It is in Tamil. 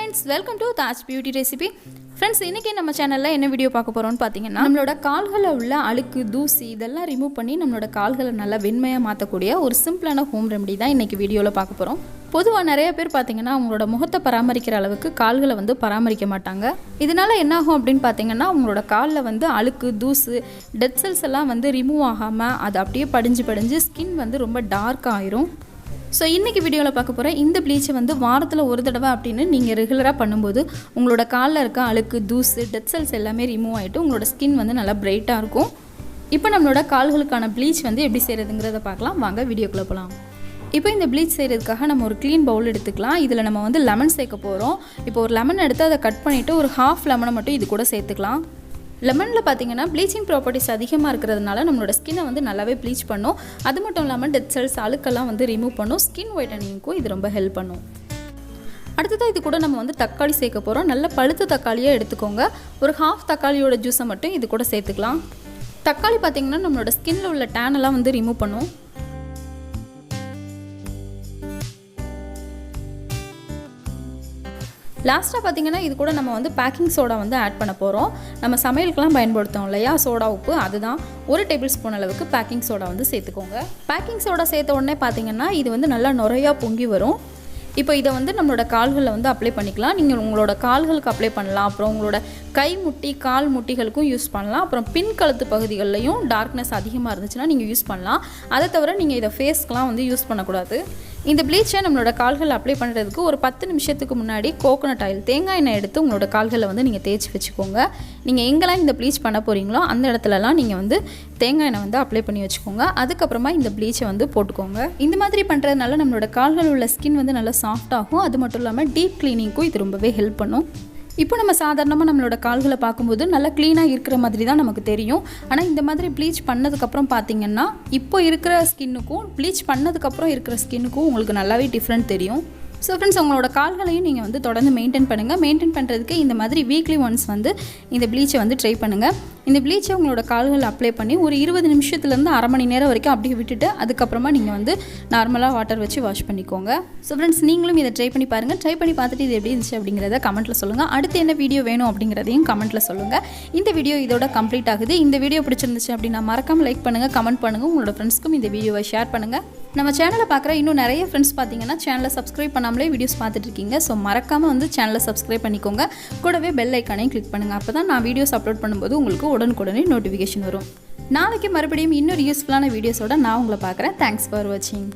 friends, welcome to Taj Beauty Recipe. Friends, இன்னைக்கு நம்ம சேனல்ல என்ன வீடியோ பார்க்க போறோம்னு பாத்தீங்கன்னா நம்மளோட கால்கள உள்ள அழுக்கு தூசி இதெல்லாம் ரிமூவ் பண்ணி நம்மளோட கால்களை நல்லா வெண்மையா மாத்தக்கூடிய ஒரு சிம்பிளான ஹோம் ரெமெடி தான் இன்னைக்கு வீடியோல பார்க்க போறோம். பொதுவா நிறைய பேர் பாத்தீங்கன்னா அவங்களோட முகத்தை பராமரிக்கிற அளவுக்கு கால்களை பராமரிக்க மாட்டாங்க. இதனால என்ன ஆகும் அப்படினு பாத்தீங்கன்னா அவங்களோட கால்ல அழுக்கு தூசு டெட் செல்ஸ் எல்லாம் ரிமூவ் ஆகாம அது அப்படியே படிஞ்சு ஸ்கின் ரொம்ப டார்க் ஆயிரும். ஸோ இன்றைக்கி வீடியோவில் பார்க்க போகிற இந்த ப்ளீச்சை வாரத்தில் ஒரு தடவை அப்படின்னு நீங்கள் ரெகுலராக பண்ணும்போது உங்களோட காலில் இருக்க அழுக்கு தூசு டெட் செல்ஸ் எல்லாமே ரிமூவ் ஆகிட்டு உங்களோட ஸ்கின் நல்லா பிரைட்டாக இருக்கும். இப்போ நம்மளோட கால்களுக்கான ப்ளீச் எப்படி செய்கிறதுங்கிறத பார்க்கலாம். வாங்க வீடியோக்குள்ளே போகலாம். இப்போ இந்த ப்ளீச் செய்கிறதுக்காக நம்ம ஒரு க்ளீன் பவுல் எடுத்துக்கலாம். இதில் நம்ம லெமன் சேர்க்க போகிறோம். இப்போ ஒரு லெமன் எடுத்து அதை கட் பண்ணிவிட்டு ஒரு ஹாஃப் லெமனை மட்டும் இது கூட சேர்த்துக்கலாம். லெமனில் பார்த்தீங்கன்னா ப்ளீச்சிங் ப்ராப்பர்ட்டிஸ் அதிகமாக இருக்கிறதுனால நம்மளோட ஸ்கின்னை நல்லாவே ப்ளீச் பண்ணும். அது மட்டும் இல்லாமல் டெட் செல்ஸ் அழுக்கெல்லாம் ரிமூவ் பண்ணும். ஸ்கின் ஒயிட்டனிங்க்கும் இது ரொம்ப ஹெல்ப் பண்ணும். அடுத்ததாக இது கூட நம்ம தக்காளி சேர்க்க போகிறோம். நல்ல பழுத்த தக்காளியாக எடுத்துக்கோங்க. ஒரு ஹாஃப் தக்காளியோட ஜூஸை மட்டும் இது கூட சேர்த்துக்கலாம். தக்காளி பார்த்திங்கன்னா நம்மளோட ஸ்கின்னில் உள்ள டேனெல்லாம் ரிமூவ் பண்ணும். லாஸ்ட்டாக பார்த்தீங்கன்னா இது கூட நம்ம பேக்கிங் சோடா ஆட் பண்ண போகிறோம். நம்ம சமையலுக்கெல்லாம் பயன்படுத்தோம் இல்லையா சோடா உப்பு, அதுதான் 1 டேபிள் ஸ்பூன் அளவுக்கு பேக்கிங் சோடா சேர்த்துக்கோங்க. பேக்கிங் சோடா சேர்த்த உடனே பார்த்தீங்கன்னா இது நல்லா நிறையா பொங்கி வரும். இப்போ இதை நம்மளோட கால்களில் அப்ளை பண்ணிக்கலாம். நீங்கள் உங்களோட கால்களுக்கு அப்ளை பண்ணலாம். அப்புறம் உங்களோட கை முட்டி கால் முட்டிகளுக்கும் யூஸ் பண்ணலாம். அப்புறம் பின் கழுத்து பகுதிகளிலையும் டார்க்னஸ் அதிகமாக இருந்துச்சுன்னா நீங்கள் யூஸ் பண்ணலாம். அதை தவிர நீங்கள் இதை ஃபேஸ்க்கெலாம் யூஸ் பண்ணக்கூடாது. இந்த ப்ளீச்சை நம்மளோட கால்கள் அப்ளை பண்ணுறதுக்கு ஒரு 10 நிமிஷத்துக்கு முன்னாடி கோகோனட் ஆயில் தேங்காய் எண்ணெய் எடுத்து உங்களோட கால்களை நீங்கள் தேய்ச்சி வச்சுக்கோங்க. நீங்கள் எங்கெல்லாம் இந்த ப்ளீச் பண்ண போகிறீங்களோ அந்த இடத்துலலாம் நீங்கள் தேங்காய் எண்ணெய் அப்ளை பண்ணி வச்சுக்கோங்க. அதுக்கப்புறமா இந்த ப்ளீச்சை போட்டுக்கோங்க. இந்த மாதிரி பண்ணுறதுனால நம்மளோட கால்கள் உள்ள ஸ்கின் நல்லா சாஃப்ட் ஆகும். அது மட்டும் இல்லாமல் டீப் க்ளீனிங்க்கும் இது ரொம்பவே ஹெல்ப் பண்ணும். இப்போ நம்ம சாதாரணமாக நம்மளோட கால்களை பார்க்கும்போது நல்லா க்ளீனாக இருக்கிற மாதிரி தான் நமக்கு தெரியும். ஆனால் இந்த மாதிரி ப்ளீச் பண்ணதுக்கப்புறம் பார்த்திங்கன்னா இப்போ இருக்கிற ஸ்கின்னுக்கும் ப்ளீச் பண்ணதுக்கப்புறம் இருக்கிற ஸ்கின்னுக்கும் உங்களுக்கு நல்லாவே டிஃப்ரெண்ட் தெரியும். ஸோ ஃப்ரெண்ட்ஸ், உங்களோட கால்களையும் நீங்கள் தொடர்ந்து மெயின்டைன் பண்ணுங்கள். மெயின்டைன் பண்ணுறதுக்கு இந்த மாதிரி வீக்லி ஒன்ஸ் இந்த ப்ளீச்சை ட்ரை பண்ணுங்கள். இந்த ப்ளீச்சை உங்களோட கால்களில் அப்ளை பண்ணி ஒரு 20 நிமிஷத்துலேருந்து அரை மணி நேரம் வரைக்கும் அப்படியே விட்டுட்டு அதுக்கப்புறமா நீங்கள் நார்மலாக வாட்டர் வச்சு வாஷ் பண்ணிக்கோங்க. ஸோ ஃப்ரெண்ட்ஸ், நீங்களும் இதை ட்ரை பண்ணி பாருங்கள். ட்ரை பண்ணி பார்த்துட்டு இது எப்படி இருந்துச்சு அப்படிங்கிறத கமெண்ட்டில் சொல்லுங்கள். அடுத்து என்ன வீடியோ வேணும் அப்படிங்கிறதையும் கமெண்ட்டில் சொல்லுங்கள். இந்த வீடியோ இதோட கம்ப்ளீட் ஆகுது. இந்த வீடியோ பிடிச்சிருந்துச்சு அப்படின்னா மறக்காமல் லைக் பண்ணுங்கள், கமெண்ட் பண்ணுங்கள். உங்களோட ஃப்ரெண்ட்ஸ்க்கும் இந்த வீடியோவை ஷேர் பண்ணுங்கள். நம்ம சேனலை பார்க்குற இன்னும் நிறைய ஃப்ரெண்ட்ஸ் பார்த்தீங்கன்னா சேனலை சப்ஸ்கிரைப் பண்ணாமலே வீடியோஸ் பார்த்துட்டு இருக்கீங்க. ஸோ மறக்காமல் சேனலை சப்ஸ்கிரைப் பண்ணிக்கோங்க. கூடவே பெல் ஐக்கானையும் கிளிக் பண்ணுங்கள். அப்போ தான் நான் வீடியோஸ் அப்லோட் பண்ணும்போது உங்களுக்கு உடனுக்குடனே நோட்டிஃபிகேஷன் வரும். நாளைக்கு மறுபடியும் இன்னொரு யூஸ்ஃபுல்லான வீடியோஸோட நான் உங்களை பார்க்குறேன். தேங்க்ஸ் ஃபார் வாட்சிங்.